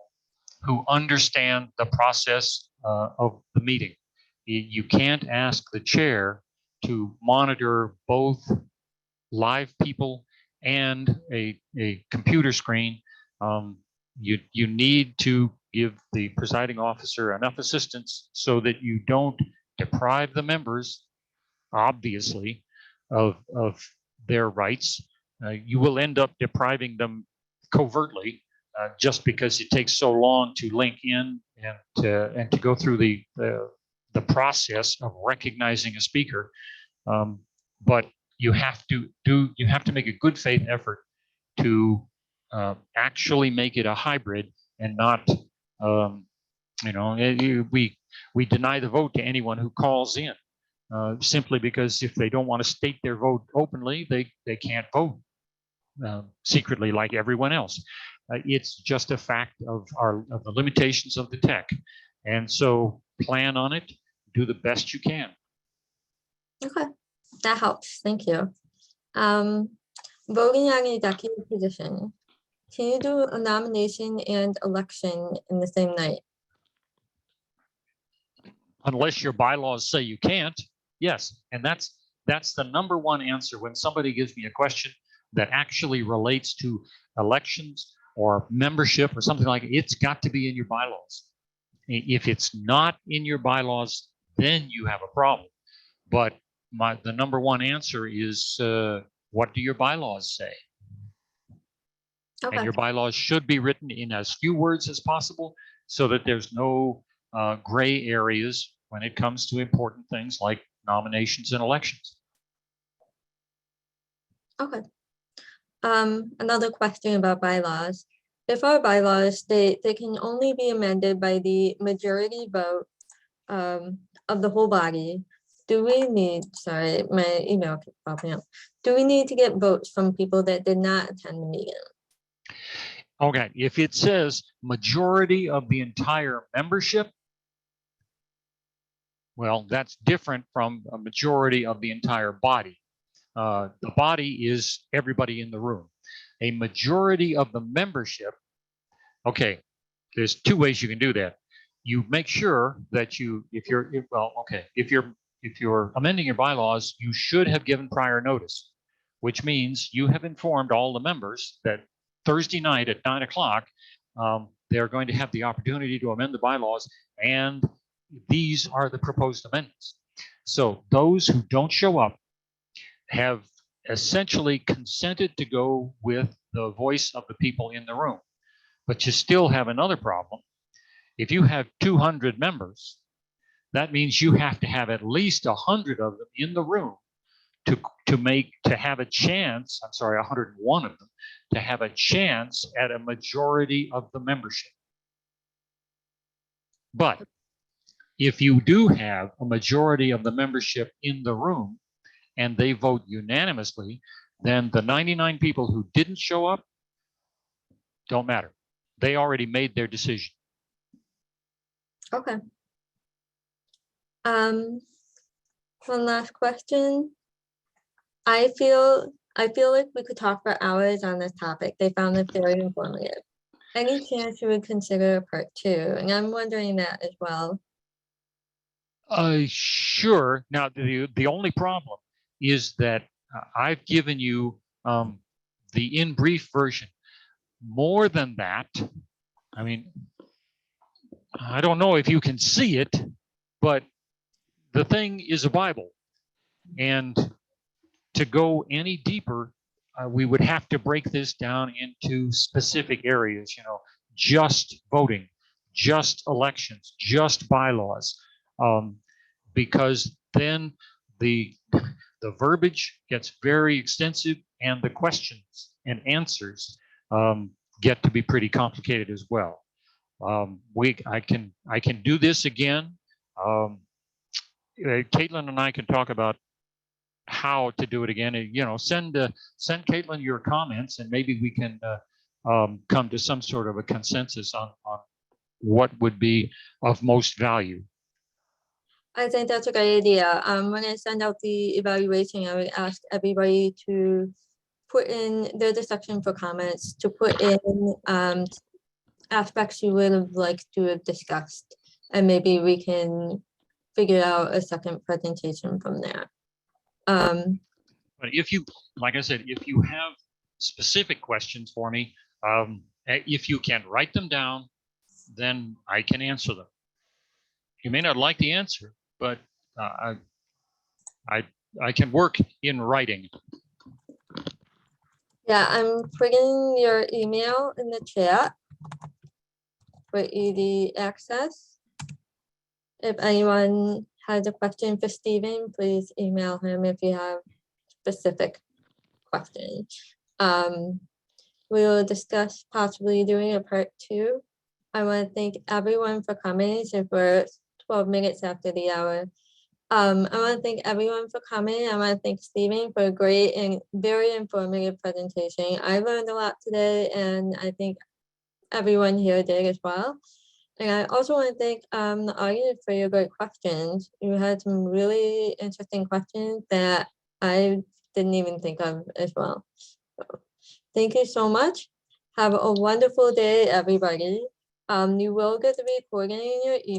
who understand the process of the meeting. You can't ask the chair to monitor both live people and a computer screen. You need to give the presiding officer enough assistance so that you don't deprive the members obviously, of their rights. You will end up depriving them covertly just because it takes so long to link in and to go through the process of recognizing a speaker. But you have to make a good faith effort to actually make it a hybrid and not, we deny the vote to anyone who calls in simply because if they don't want to state their vote openly, they can't vote secretly like everyone else. It's just a fact of the limitations of the tech. And so plan on it, do the best you can. Okay, that helps. Thank you. Voting on an executive position. Can you do a nomination and election in the same night? Unless your bylaws say you can't, yes. And that's the number one answer when somebody gives me a question that actually relates to elections or membership or something like it. It's got to be in your bylaws. If it's not in your bylaws, then you have a problem. But the number one answer is what do your bylaws say? Okay. And your bylaws should be written in as few words as possible so that there's no gray areas when it comes to important things like nominations and elections. Okay. Another question about bylaws. If our bylaws state they can only be amended by the majority vote of the whole body, do we need, sorry, my email keeps popping up. Do we need to get votes from people that did not attend the meeting? Okay, if it says majority of the entire membership, well, that's different from a majority of the entire body. The body is everybody in the room. A majority of the membership, okay, there's two ways you can do that. You make sure that if you're amending your bylaws, you should have given prior notice, which means you have informed all the members that Thursday night at 9 o'clock, they're going to have the opportunity to amend the bylaws, and these are the proposed amendments. So those who don't show up have essentially consented to go with the voice of the people in the room. But you still have another problem. If you have 200 members, that means you have to have at least 100 of them in the room to have a chance, 101 of them, to have a chance at a majority of the membership. But if you do have a majority of the membership in the room and they vote unanimously, then the 99 people who didn't show up don't matter. They already made their decision. Okay. One last question. I feel like we could talk for hours on this topic. They found it very informative. Any chance you would consider a part 2? And I'm wondering that as well. Sure. Now, the only problem is that I've given you the in brief version. More than that, I mean, I don't know if you can see it, but the thing is a Bible. And to go any deeper, we would have to break this down into specific areas, just voting, just elections, just bylaws, because then the verbiage gets very extensive and the questions and answers get to be pretty complicated as well. I can do this again. Caitlin and I can talk about how to do it again. Send Caitlin your comments, and maybe we can come to some sort of a consensus on what would be of most value. I think that's a great idea. When I send out the evaluation, I would ask everybody to put in, there's a section for comments, to put in aspects you would have liked to have discussed, and maybe we can figure out a second presentation from there. But if you, like I said, if you have specific questions for me, if you can write them down, then I can answer them. You may not like the answer, but I can work in writing. Yeah, I'm putting your email in the chat for easy access. If anyone has a question for Stephen, please email him if you have specific questions. We will discuss possibly doing a part 2. I want to thank everyone for coming since we're 12 minutes after the hour. I want to thank everyone for coming. I want to thank Stephen for a great and very informative presentation. I learned a lot today, and I think everyone here did as well. And I also want to thank the audience for your great questions. You had some really interesting questions that I didn't even think of as well. So, thank you so much. Have a wonderful day, everybody. You will get the recording in your email.